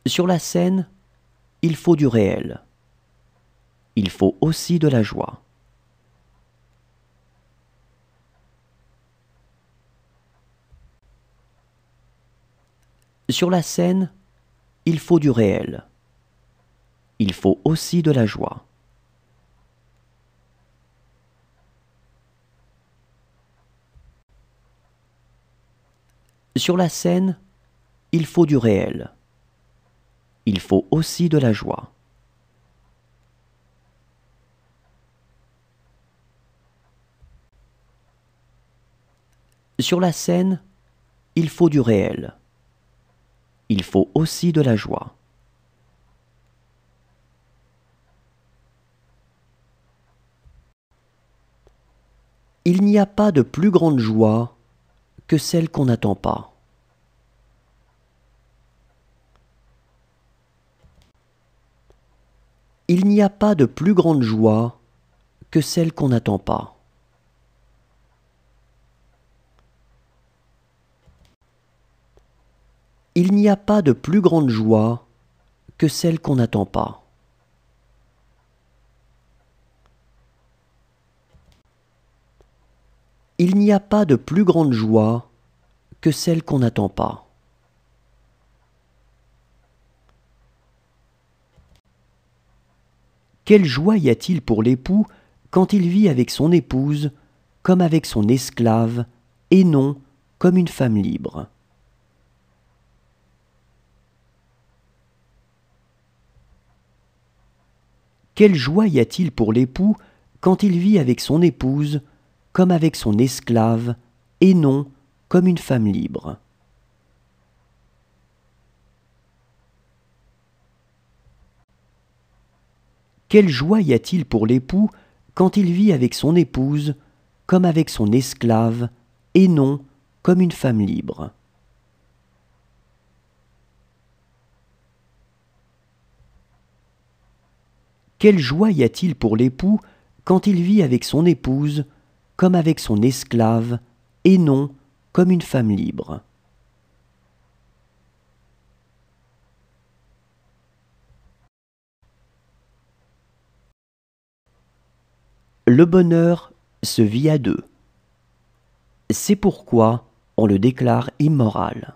Sur la scène, il faut du réel. Il faut aussi de la joie. Sur la scène, il faut du réel. Il faut aussi de la joie. Sur la scène, il faut du réel. Il faut aussi de la joie. Sur la scène, il faut du réel. Il faut aussi de la joie. Il n'y a pas de plus grande joie que celle qu'on n'attend pas. Il n'y a pas de plus grande joie que celle qu'on n'attend pas. Il n'y a pas de plus grande joie que celle qu'on n'attend pas. Il n'y a pas de plus grande joie que celle qu'on n'attend pas. Quelle joie y a-t-il pour l'époux quand il vit avec son épouse comme avec son esclave, et non comme une femme libre. Quelle joie y a-t-il pour l'époux quand il vit avec son épouse comme avec son esclave, et non comme une femme libre. Quelle joie y a-t-il pour l'époux quand il vit avec son épouse comme avec son esclave, et non comme une femme libre. Quelle joie y a-t-il pour l'époux quand il vit avec son épouse comme avec son esclave, et non comme une femme libre. Le bonheur se vit à deux. C'est pourquoi on le déclare immoral.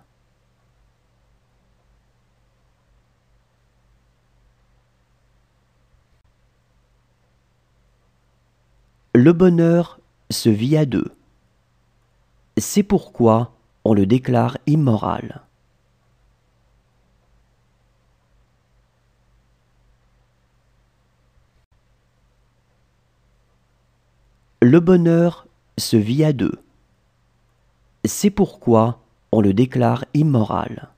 Le bonheur se vit à deux. C'est pourquoi on le déclare immoral. Le bonheur se vit à deux. C'est pourquoi on le déclare immoral.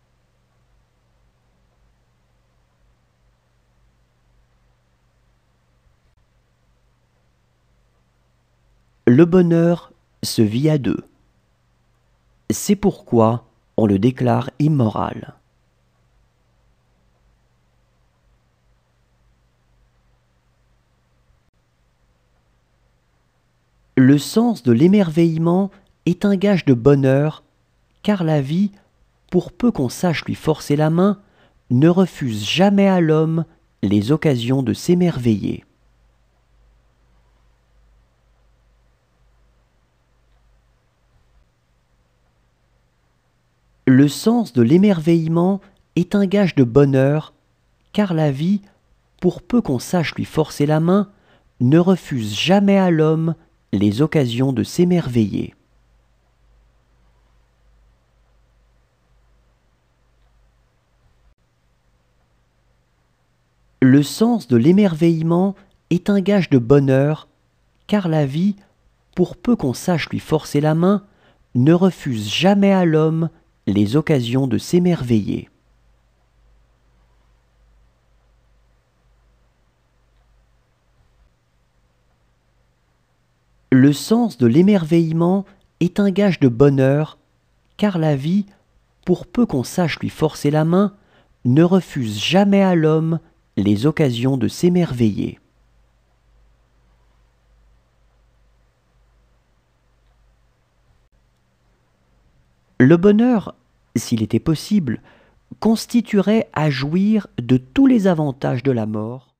Le bonheur se vit à deux. C'est pourquoi on le déclare immoral. Le sens de l'émerveillement est un gage de bonheur, car la vie, pour peu qu'on sache lui forcer la main, ne refuse jamais à l'homme les occasions de s'émerveiller. Le sens de l'émerveillement est un gage de bonheur, car la vie, pour peu qu'on sache lui forcer la main, ne refuse jamais à l'homme les occasions de s'émerveiller. Le sens de l'émerveillement est un gage de bonheur, car la vie, pour peu qu'on sache lui forcer la main, ne refuse jamais à l'homme les occasions de s'émerveiller. Le sens de l'émerveillement est un gage de bonheur, car la vie, pour peu qu'on sache lui forcer la main, ne refuse jamais à l'homme les occasions de s'émerveiller. Le bonheur, s'il était possible, constituerait à jouir de tous les avantages de la mort,